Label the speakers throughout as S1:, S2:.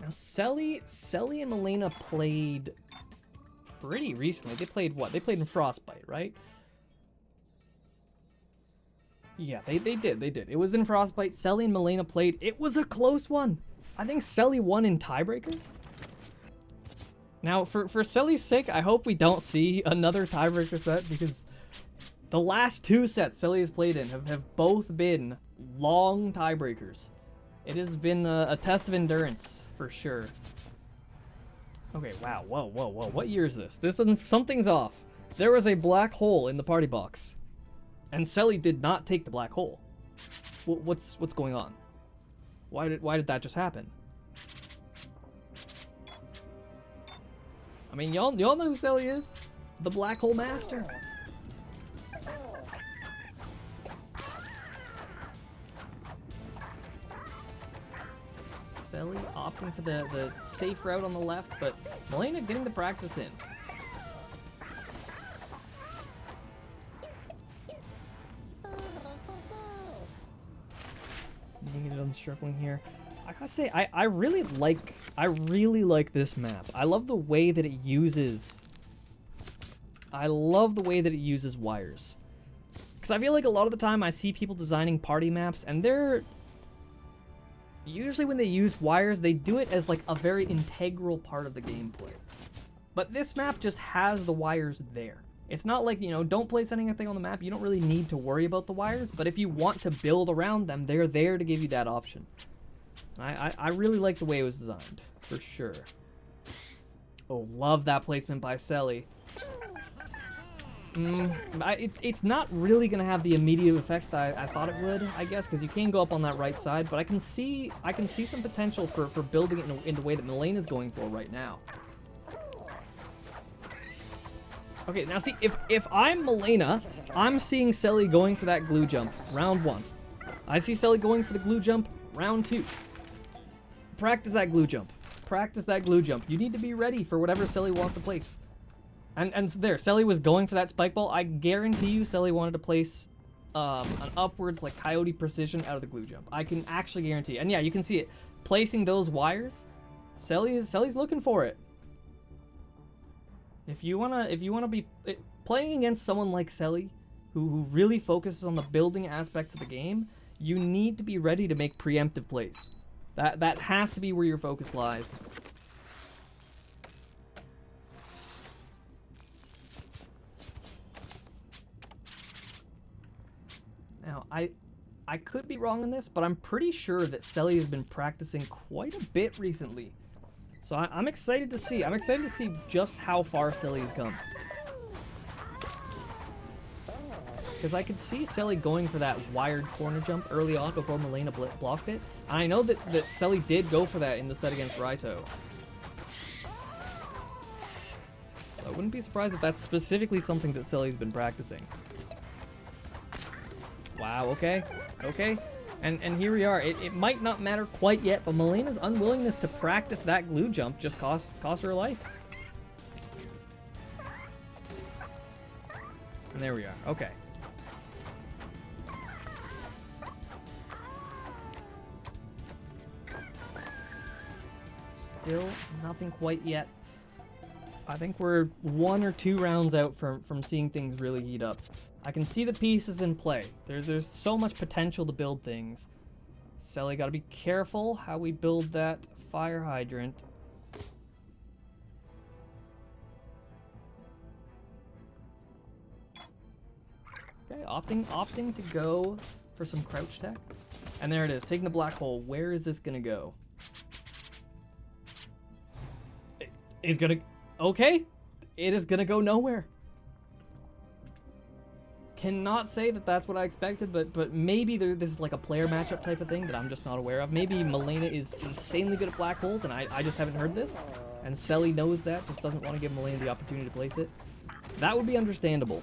S1: Now, Celie and Milena played pretty recently. They played what? They played in Frostbite, right? Yeah, they did. It was in Frostbite. Celie and Milena played. It was a close one. I think Celie won in tiebreaker. Now, for Celie's sake, I hope we don't see another tiebreaker set, because the last 2 sets Celie has played in have both been long tiebreakers. It has been a test of endurance, for sure. Okay, wow, whoa. What year is this? Something's off. There was a black hole in the party box, and Celie did not take the black hole. What's going on? Why did that just happen? I mean, y'all know who Celie is? The black hole master. Celie opting for the safe route on the left, but Milena getting the practice in. I'm struggling here. I gotta say, I really like this map. I love the way that it uses. I love the way that it uses wires. Because I feel like a lot of the time I see people designing party maps, and they're usually, when they use wires, they do it as like a very integral part of the gameplay. But this map just has the wires there. It's not like, you know, don't place anything on the map. You don't really need to worry about the wires, but if you want to build around them, they're there to give you that option. I really like the way it was designed, for sure. Oh, love that placement by Celie. It's not really going to have the immediate effect that I thought it would, I guess, because you can go up on that right side, but I can see some potential for building it in the way that Milena's going for right now. Okay, now see, if I'm Milena, I'm seeing Celie going for that glue jump, round 1. I see Celie going for the glue jump, round 2. Practice that glue jump. Practice that glue jump. You need to be ready for whatever Celie wants to place. And there, Celie was going for that spike ball. I guarantee you Celie wanted to place an upwards, like, coyote precision out of the glue jump. I can actually guarantee. And yeah, you can see it. Placing those wires, Celie's looking for it. If you wanna be playing against someone like Celie, who really focuses on the building aspects of the game, you need to be ready to make preemptive plays. That has to be where your focus lies. Now, I could be wrong on this, but I'm pretty sure that Celie has been practicing quite a bit recently. So I'm excited to see. I'm excited to see just how far Celie has come. Because I could see Celie going for that wired corner jump early on before Milena blocked it. And I know that Celie did go for that in the set against Raito. So I wouldn't be surprised if that's specifically something that Celie's been practicing. Wow, okay. Okay. And here we are. It might not matter quite yet, but Milena's unwillingness to practice that glue jump just cost her life. And there we are. Okay. Still nothing quite yet. I think we're 1 or 2 rounds out from seeing things really heat up. I can see the pieces in play. There's so much potential to build things. Celie, gotta be careful how we build that fire hydrant. Okay, opting to go for some crouch tech. And there it is, taking the black hole. Where is this gonna go? It's gonna... Okay, it is gonna go nowhere. Cannot say that that's what I expected, but maybe this is like a player matchup type of thing that I'm just not aware of. Maybe Milena is insanely good at black holes, and I just haven't heard this. And Celie knows that, just doesn't want to give Milena the opportunity to place it. That would be understandable.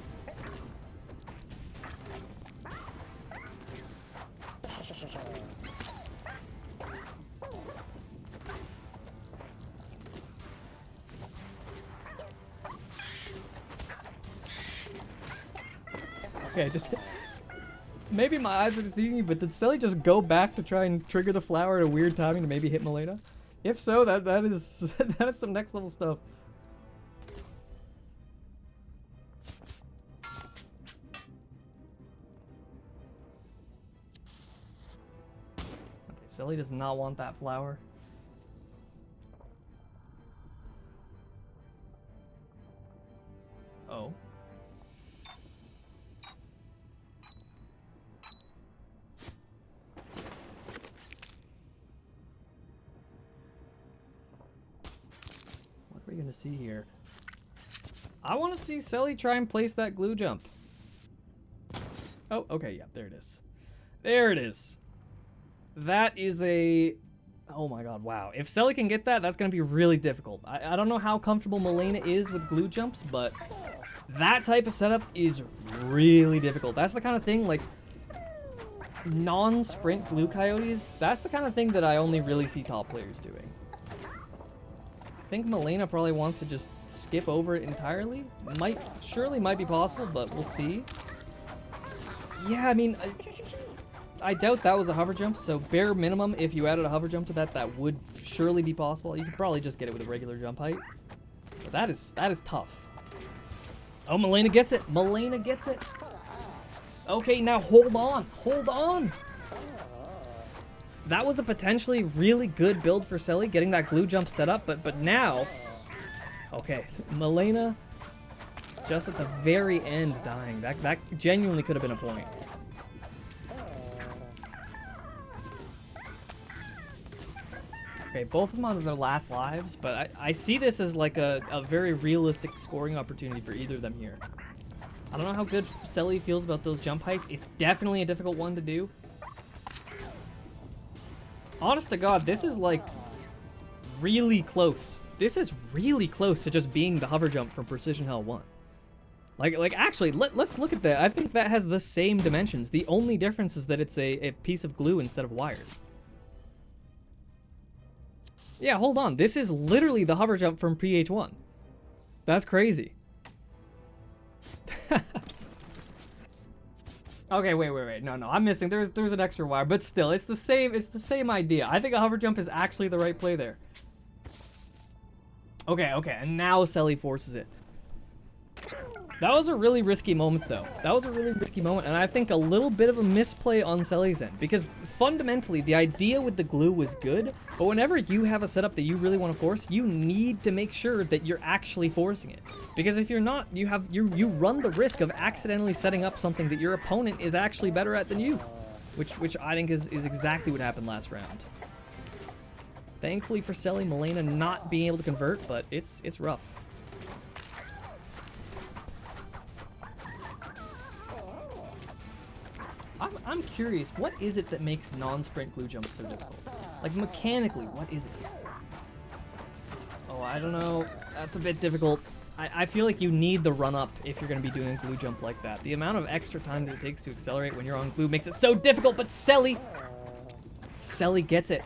S1: Okay, maybe my eyes are deceiving me, but did Celie just go back to try and trigger the flower at a weird timing to maybe hit Milena? If so, that is that is some next level stuff. Okay, Celie does not want that flower. Oh. What are we gonna see here? I want to see Celie try and place that glue jump. Oh, okay, yeah, there it is. There it is. That is a... Oh my god, wow. If Celie can get that, that's gonna be really difficult. I don't know how comfortable Milena is with glue jumps, but that type of setup is really difficult. That's the kind of thing, like, non-sprint glue coyotes, that's the kind of thing that I only really see top players doing. I think Milena probably wants to just skip over it entirely. Surely might be possible, but we'll see. Yeah, I mean, I doubt that was a hover jump, so bare minimum, if you added a hover jump to that, that would surely be possible. You could probably just get it with a regular jump height. But that is tough. Oh, Milena gets it. Milena gets it. Okay, now hold on. Hold on. That was a potentially really good build for Celie, getting that glue jump set up, but now... Okay, Milena just at the very end dying. That genuinely could have been a point. Okay, both of them on their last lives, but I see this as like a very realistic scoring opportunity for either of them here. I don't know how good Celie feels about those jump heights. It's definitely a difficult one to do. Honest to God, this is like really close. This is really close to just being the hover jump from Precision Hell 1. Like actually, let's look at that. I think that has the same dimensions. The only difference is that it's a piece of glue instead of wires. Yeah, hold on. This is literally the hover jump from PH1. That's crazy. Okay, wait. No, I'm missing. There's an extra wire, but still, it's the same idea. I think a hover jump is actually the right play there. Okay, and now Celie forces it. That was a really risky moment, though. That was a really risky moment, and I think a little bit of a misplay on Celie's end, because fundamentally, the idea with the glue was good, but whenever you have a setup that you really want to force, you need to make sure that you're actually forcing it. Because if you're not, you run the risk of accidentally setting up something that your opponent is actually better at than you, which I think is exactly what happened last round. Thankfully for Celie, Milena not being able to convert, but it's rough. I'm curious, what is it that makes non-sprint glue jumps so difficult? Like, mechanically, what is it? Oh, I don't know. That's a bit difficult. I feel like you need the run-up if you're going to be doing a glue jump like that. The amount of extra time that it takes to accelerate when you're on glue makes it so difficult, but Celie gets it.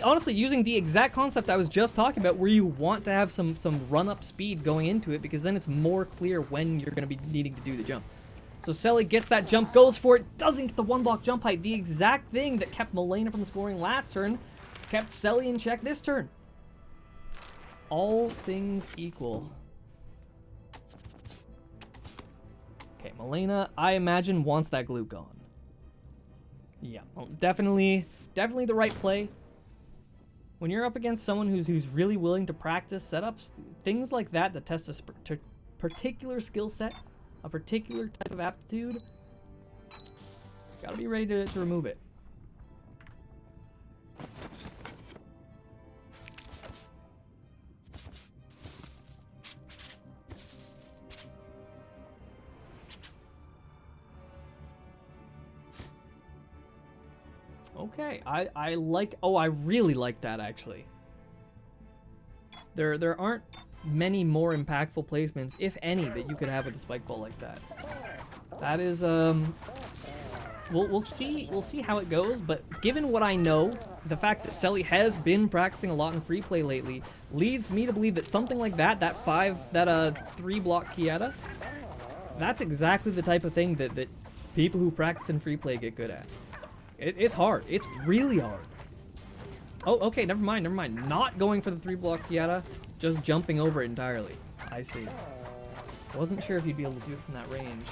S1: Honestly, using the exact concept I was just talking about, where you want to have some run-up speed going into it, because then it's more clear when you're going to be needing to do the jump. So Celie gets that jump, goes for it, doesn't get the one block jump height. The exact thing that kept Milena from scoring last turn kept Celie in check this turn. All things equal. Okay, Milena, I imagine, wants that glue gone. Yeah, well, definitely the right play. When you're up against someone who's really willing to practice setups, things like that test a particular skill set, a particular type of aptitude, gotta be ready to remove it. Okay, I really like that, actually. There aren't many more impactful placements, if any, that you could have with a spike ball like that. That is, we'll see how it goes, but given what I know, the fact that Celie has been practicing a lot in free play lately leads me to believe that something like that 3 block Kieta, that's exactly the type of thing that people who practice in free play get good at. It's hard. It's really hard. Oh, okay, never mind, never mind. Not going for the 3-block Kiata, just jumping over it entirely. I see. Wasn't sure if you'd be able to do it from that range.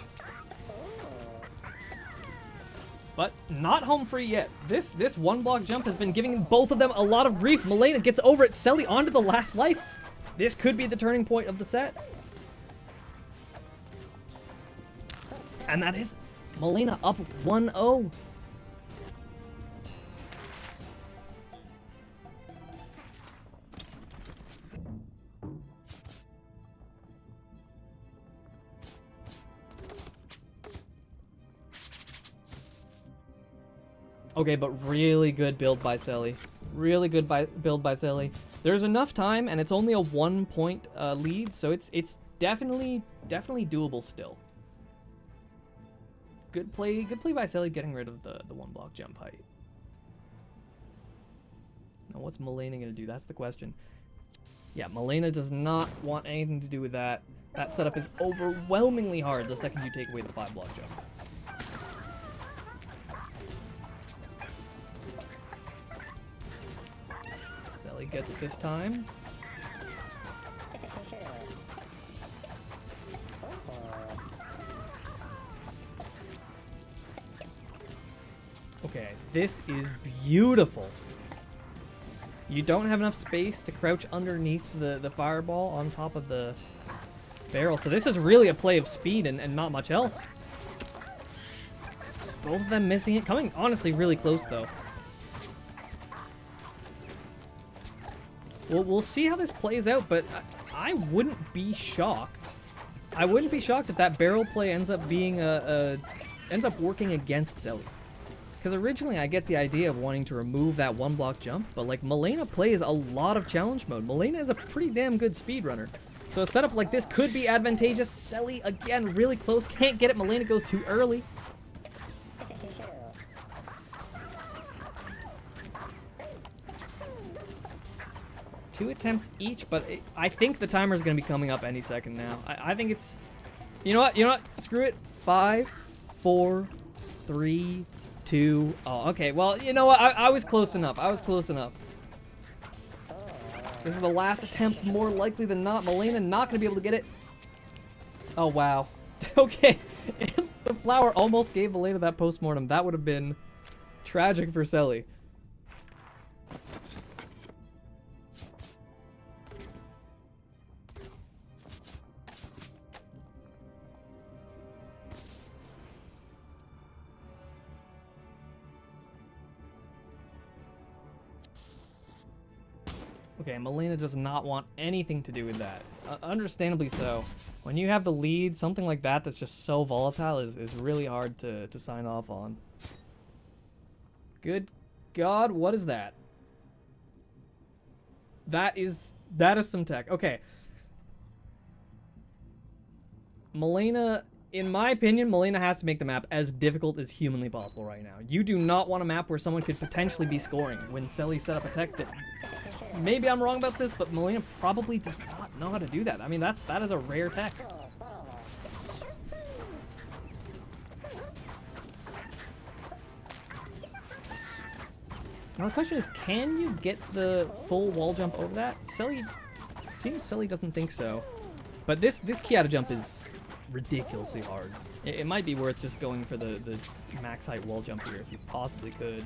S1: But not home free yet. This 1-block jump has been giving both of them a lot of grief. Milena gets over it. Celie onto the last life. This could be the turning point of the set. And that is Milena up 1-0. Okay, but really good build by Celie. Really good build by Celie. There's enough time, and it's only a 1-point lead, so it's definitely doable still. Good play by Celie getting rid of the 1-block jump height. Now what's Milena gonna do? That's the question. Yeah, Milena does not want anything to do with that. That setup is overwhelmingly hard the second you take away the 5-block jump. Celie gets it this time. Okay, this is beautiful. You don't have enough space to crouch underneath the fireball on top of the barrel, so this is really a play of speed and not much else. Both of them missing it, coming honestly really close though. We'll see how this plays out, but I wouldn't be shocked. I wouldn't be shocked if that barrel play ends up being ends up working against Celie. Because originally I get the idea of wanting to remove that 1-block jump, but like Milena plays a lot of challenge mode. Milena is a pretty damn good speedrunner. So a setup like this could be advantageous. Celie, again, really close. Can't get it. Milena goes too early. Two attempts each, but I think the timer is going to be coming up any second now. I think it's... You know what? Screw it. 5, 4, 3, 2... Oh, okay. Well, you know what? I was close enough. I was close enough. This is the last attempt, more likely than not. Milena not going to be able to get it. Oh, wow. Okay. The flower almost gave Milena that postmortem. That would have been tragic for Celie. Okay, Milena does not want anything to do with that. Understandably so. When you have the lead, something like that that's just so volatile is really hard to sign off on. Good God, what is that? That is some tech. Okay. Milena, in my opinion, Milena has to make the map as difficult as humanly possible right now. You do not want a map where someone could potentially be scoring when Celie set up a tech that... Maybe I'm wrong about this, but Milena probably does not know how to do that. I mean, that is a rare tech. Now the question is, can you get the full wall jump over that? Celie, it seems Celie doesn't think so. But this Kiata jump is ridiculously hard. It might be worth just going for the max height wall jump here if you possibly could.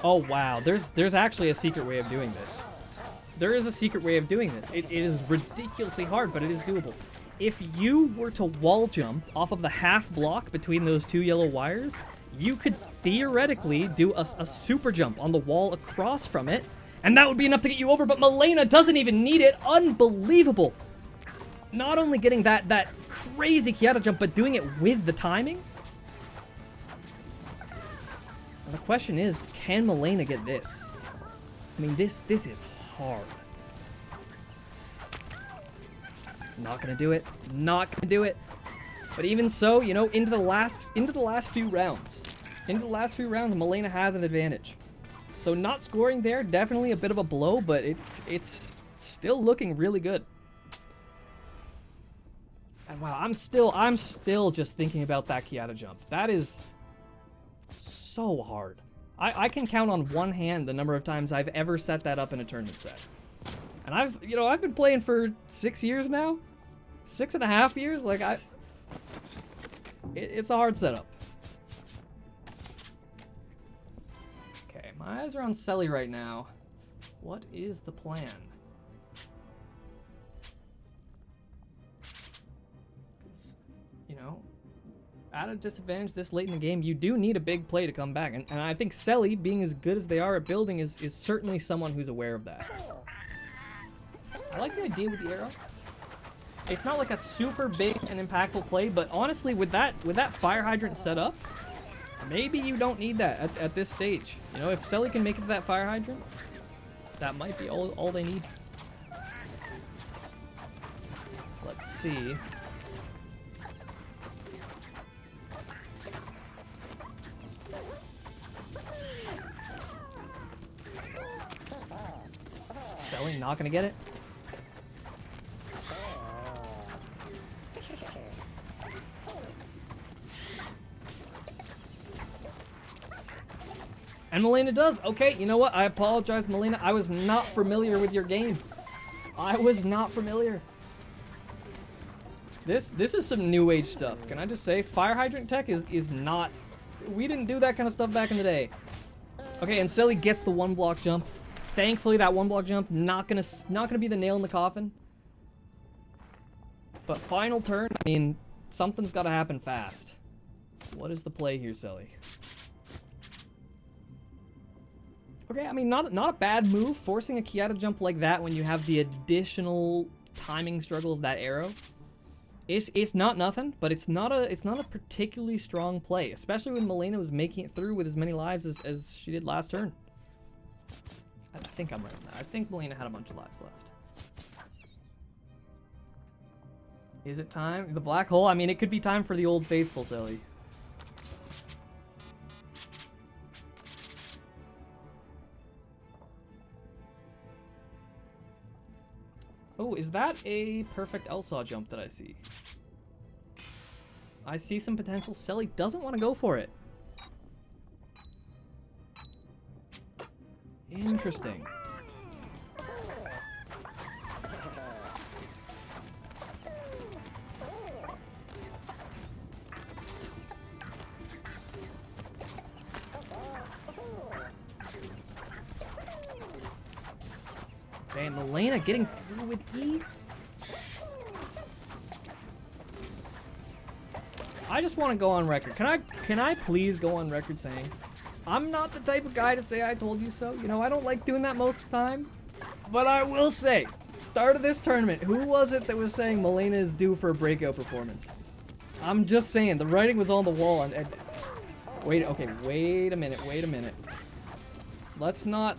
S1: Oh wow, there's actually a secret way of doing this. There is a secret way of doing this. It is ridiculously hard, but it is doable. If you were to wall jump off of the half block between those two yellow wires, you could theoretically do a super jump on the wall across from it, and that would be enough to get you over, but Milena doesn't even need it. Unbelievable. Not only getting that crazy Kiata jump, but doing it with the timing. The question is, can Milena get this? I mean, this is hard. Not gonna do it. Not gonna do it. But even so, you know, into the last few rounds, Milena has an advantage. So not scoring there, definitely a bit of a blow, but it's still looking really good. And wow, I'm still just thinking about that Kiata jump. That is so hard. I can count on one hand the number of times I've ever set that up in a tournament set. And I've been playing for 6 years now. 6.5 years? Like, it's a hard setup. Okay, my eyes are on Celie right now. What is the plan? You know, at a disadvantage this late in the game, you do need a big play to come back. And I think Celie, being as good as they are at building, is certainly someone who's aware of that. I like the idea with the arrow. It's not like a super big and impactful play, but honestly, with that fire hydrant set up, maybe you don't need that at this stage. You know, if Celie can make it to that fire hydrant, that might be all they need. Let's see. Celie not gonna get it. And Milena does. Okay, you know what? I apologize, Milena. I was not familiar with your game. I was not familiar. This is some new age stuff. Can I just say, fire hydrant tech is not... We didn't do that kind of stuff back in the day. Okay, and Celie gets the one block jump. Thankfully, that one block jump not gonna be the nail in the coffin. But final turn, I mean, something's got to happen fast. What is the play here, Celie? Okay, I mean, not a bad move, forcing a Kiata jump like that when you have the additional timing struggle of that arrow. It's not nothing, but it's not a particularly strong play, especially when Milena was making it through with as many lives as she did last turn. I think I'm right on that. I think Milena had a bunch of lives left. Is it time? The black hole? I mean, it could be time for the old faithful, Celie. Oh, is that a perfect LSAW jump that I see? I see some potential. Celie doesn't want to go for it. Interesting. Okay, Milena getting through with ease. I just want to go on record. Can I please go on record saying I'm not the type of guy to say I told you so. You know, I don't like doing that most of the time. But I will say, start of this tournament, who was it that was saying Milena is due for a breakout performance? I'm just saying, the writing was on the wall. And wait a minute. Let's not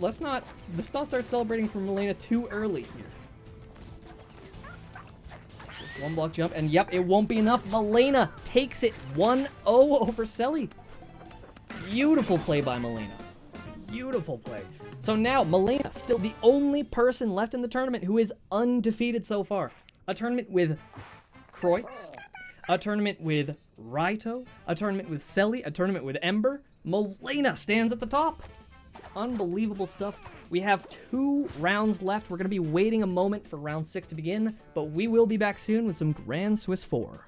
S1: start celebrating for Milena too early here. Just one block jump, and yep, it won't be enough. Milena takes it 1-0 over Celie. Beautiful play by Milena. Beautiful play. So now, Milena, still the only person left in the tournament who is undefeated so far. A tournament with Kreutz, a tournament with Raito, a tournament with Celie, a tournament with Ember. Milena stands at the top. Unbelievable stuff. We have 2 rounds left. We're going to be waiting a moment for round 6 to begin, but we will be back soon with some Grand Swiss 4.